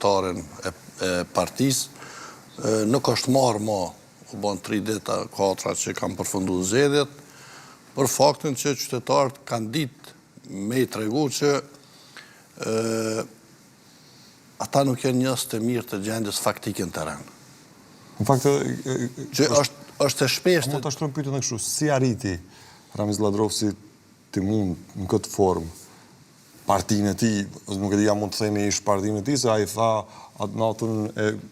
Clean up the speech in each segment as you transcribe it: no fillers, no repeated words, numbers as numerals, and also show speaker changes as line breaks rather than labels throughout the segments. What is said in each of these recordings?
kryetarin e partisë. Nuk është marrë ma, u bon 3 dita, 4 që kam përfundu zgjedhjet, për faktin që qytetarët kanë ditë me i tregu që ata nuk janë njës të mirë të gjendjes faktike në teren.
Në fakt,
që është e shpeshtë.
Mo të ashtrojmë pyetën e kështu, si arriti Ramiz Ladrovsi të mund në këtë formë partinë e tij, ose nuk e di ja mund të themi ish partinë e tij, se ai tha atë natën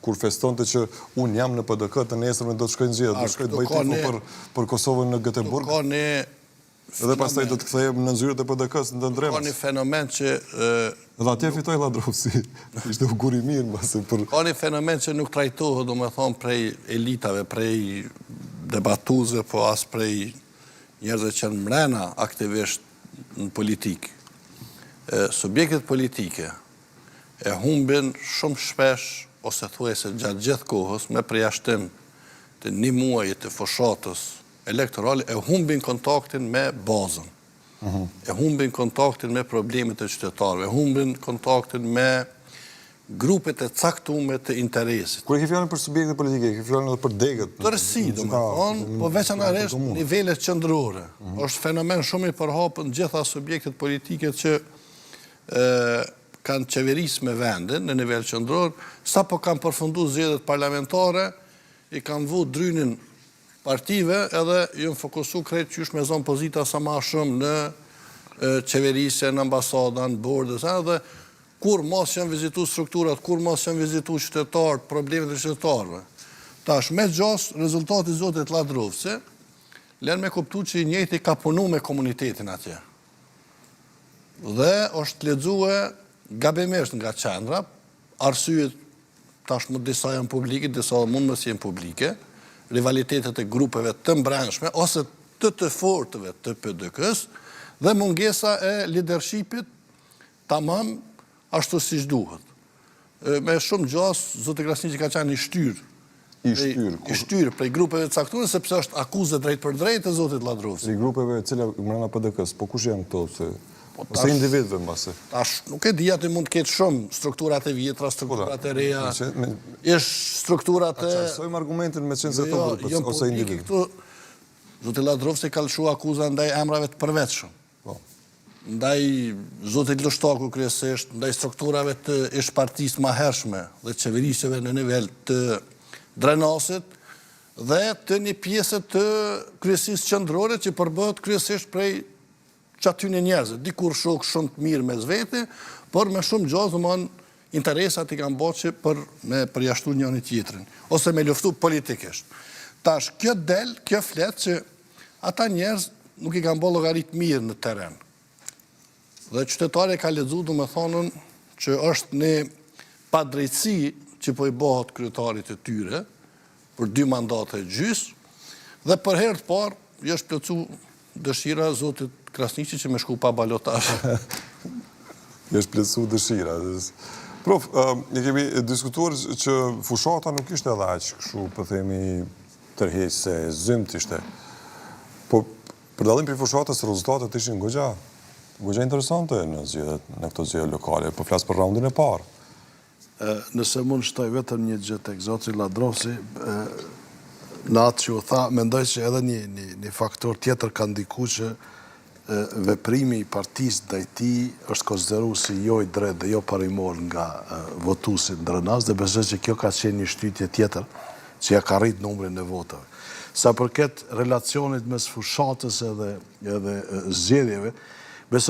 kur festonte që unë jam në PDK, të nesërmen do të shkoj në zgjedhje, do të shkoj të bëj tifo për Kosovën në Göteborg. Edhe pastaj do të kthehem në zyrët e PDK-s në Ndremës.
Ka një fenomen që...
Edhe atje fitoj Ladrovsi, ishte ugur i mirë mbasi për...
Ka një fenomen që nuk trajtohet, do me thonë, prej elitave, prej debatuzve, po as prej njerëzve që në mrena aktivisht në politikë. Subjektet politike e humbin shumë shpesh, ose thuajse gjatë gjithë kohës, me përjashtim të 1 muaji të fushatës elektorale, e humbin kontaktin me bazën. E humbin kontaktin me problemet e qytetarëve, e humbin kontaktin me grupet e caktume të interesit.
Kur e ke fjalën për subjektet politike, e ke fjalën edhe për degët?
Tërësi, do me thonë, po veçanërisht nivelet qendrore. Është fenomen shumë i përhapur në gjitha subjektet politike që kanë qeverisë me vendin në nivel qendror, sa po kanë përfundu zgjedhjet parlamentare, i kanë vu drynin partive edhe ju në fokusu krejt qysh me zonë pozita sa ma shumë në qeverisje, në ambasada, në bordës, edhe kur mos janë vizitu strukturat, kur mos janë vizitu qytetarët, problemet e qytetarëve. Tash, me gjas, rezultati zotit Ladrovsi, len me kuptu që i njëjti ka punu me komunitetin atje. Dhe është lexue gabimisht nga qendra, arsyet tashmë disa janë publike, disa mund mos janë publike, rivalitetet e grupeve të mbrëmshme ose të fortëve të PDK-s dhe mungesa e leadershipit tamam ashtu siç duhet. Me shumë gjas, zoti Krasniqi ka qenë i shtyr prej grupeve të caktuara sepse është akuzë drejt për drejt e zotit Ladrovsi.
I grupeve të cilat brenda PDK-s, po kush janë këto? Ose individëve mbase?
Tash nuk e di aty mund të ketë shumë strukturat e vjetra, strukturat e reja. Ish strukturat e...
Çfarë argumentin me qenë se këto grupe ose individë?
Zoti Ladrovsi ka lëshuar akuza ndaj emrave të përvetshëm. Ndaj zotit Lështaku kryesisht, ndaj strukturave të ish partisë më hershme dhe qeverisjeve në nivel të drenasit dhe të një pjesë të kryesisë qendrore që përbëhet kryesisht prej që aty një njerëzë, dikur shok shumë të mirë me zvete, por me shumë gjozë më interesat i kanë boqë për me përjashtu njëri tjetrin, ose me luftu politikisht. Tash, kjo del, kjo flet që ata njerëz nuk i kanë bo llogarit mirë në teren. Dhe qytetari ka lexuar do me thonën që është një padrejtësi që po i bëhet kryetarit të tyre për 2 mandate gjys, dhe për herë të parë i është plotsu dëshira zotit Krasniqi që me shku pa balotazh.
Është plotsu dëshira. Prof, ne kemi diskutuar që fushata nuk ishte edhe aq kështu, po themi tërheqëse, zymt ishte. Po për dallim prej fushatës rezultatet ishin goxha interesante në këto zgjedhje lokale, po flas për raundin e parë.
Nëse mund shtoj vetëm një gjë tek zoti Ladrovsi, në atë që u tha, mendoj që edhe një faktor tjetër ka ndikuar që veprimi i partisë ndaj tij është konsideruar si jo i drejtë dhe jo parimor nga votuesit ndërnas, dhe besoj që kjo ka qenë një shtytje tjetër që ja ka rrit numrin e votave. Sa përket relacionit mes fushatës edhe zgjedhjeve, besoj